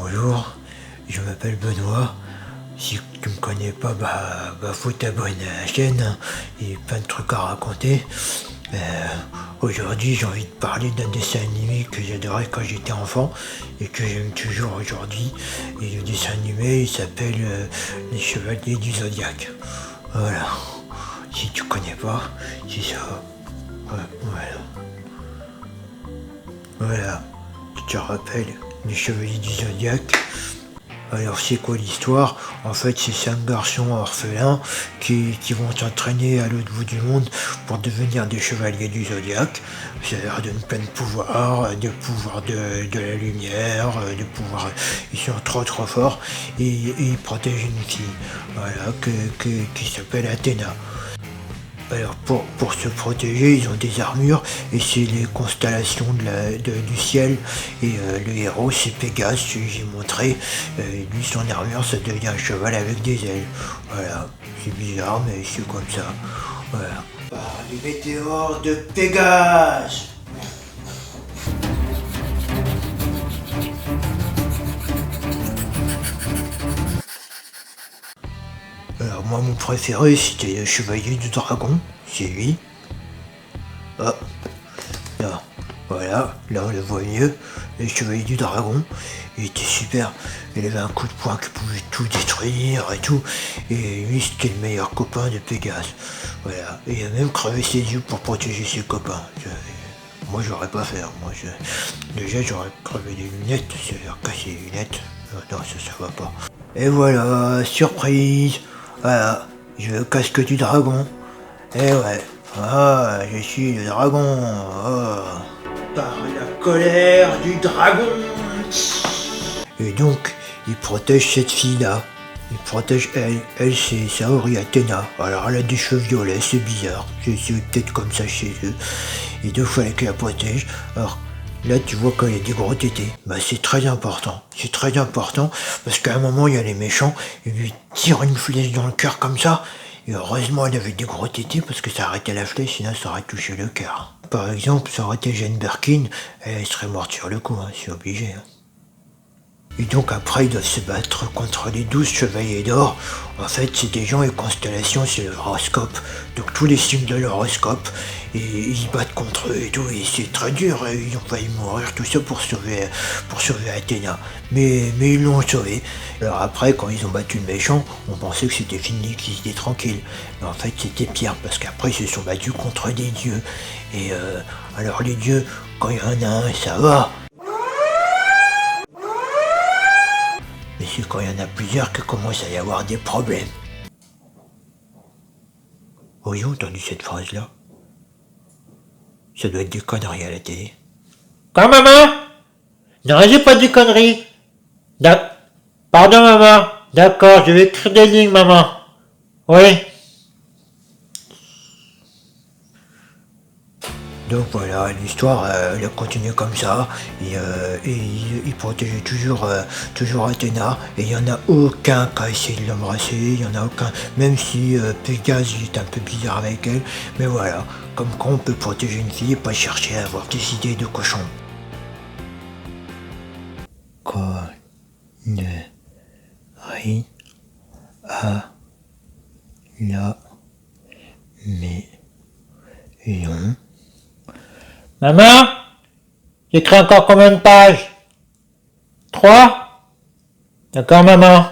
Bonjour, je m'appelle Benoît. Si tu me connais pas, faut t'abonner à la chaîne, hein. Il y a plein de trucs à raconter. Aujourd'hui, j'ai envie de parler d'un dessin animé que j'adorais quand j'étais enfant et que j'aime toujours aujourd'hui. Et le dessin animé, il s'appelle Les Chevaliers du Zodiaque. Voilà. Si tu connais pas, c'est ça. Ouais, voilà. Voilà. Tu te rappelles, Les Chevaliers du Zodiaque. Alors c'est quoi l'histoire? En fait c'est 5 garçons orphelins qui vont s'entraîner à l'autre bout du monde pour devenir des chevaliers du zodiaque. Ça leur donne plein de pouvoirs, de la lumière, de pouvoir. Ils sont trop forts et ils protègent une fille, voilà, qui s'appelle Athéna. Alors pour se protéger, ils ont des armures et c'est les constellations du ciel. Et le héros, c'est Pégase, j'ai montré. Lui, son armure, ça devient un cheval avec des ailes. Voilà, c'est bizarre, mais c'est comme ça. Voilà. Par les météores de Pégase. Alors moi, mon préféré, c'était le Chevalier du Dragon. C'est lui. Ah, là, voilà, là on le voit mieux. Le Chevalier du Dragon, il était super. Il avait un coup de poing qui pouvait tout détruire et tout. Et lui, c'était le meilleur copain de Pégase. Voilà, et il a même crevé ses yeux pour protéger ses copains. Moi, j'aurais pas fait. Déjà, j'aurais crevé les lunettes, c'est-à-dire casser les lunettes. Non, ça va pas. Et voilà, surprise. Voilà, j'ai le casque du dragon. Eh ouais, je suis le dragon. Par la colère du dragon. Et donc, il protège cette fille-là. Il protège elle. Elle, c'est Saori Athéna. Alors, elle a des cheveux violets, c'est bizarre. C'est peut-être comme ça chez eux. Et donc, il fallait qu'elle la protège. Alors, là, tu vois quand il y a des gros tétés. C'est très important. C'est très important parce qu'à un moment, il y a les méchants. Ils lui tirent une flèche dans le cœur comme ça. Et heureusement, elle avait des gros tétés parce que ça arrêtait la flèche, sinon ça aurait touché le cœur. Par exemple, ça aurait été Jane Birkin, elle serait morte sur le coup, hein, c'est obligé. Hein. Et donc après, ils doivent se battre contre les 12 chevaliers d'or. En fait, c'est des gens et constellations, c'est l'horoscope. Donc tous les signes de l'horoscope, et ils se battent contre eux et tout, et c'est très dur, et ils ont failli mourir, tout ça pour sauver Athéna. Mais ils l'ont sauvé. Alors après, quand ils ont battu le méchant, on pensait que c'était fini, qu'ils étaient tranquilles. Mais en fait, c'était pire, parce qu'après, ils se sont battus contre des dieux. Et alors les dieux, quand il y en a un, ça va. Mais c'est quand il y en a plusieurs que commence à y avoir des problèmes. Oh, j'ai entendu cette phrase-là. Ça doit être des conneries à la télé. Quoi, maman? Non, j'ai pas dit conneries. Pardon, maman. D'accord, je vais écrire des lignes, maman. Oui. Donc voilà, l'histoire, elle a continué comme ça, et il protégeait toujours Athéna, et il n'y en a aucun qui a essayé de l'embrasser, il n'y en a aucun, même si Pégase il est un peu bizarre avec elle, mais voilà, comme quoi on peut protéger une fille et pas chercher à avoir des idées de cochon. Connerie à la maison. Maman? J'écris encore combien de pages? 3? D'accord, maman.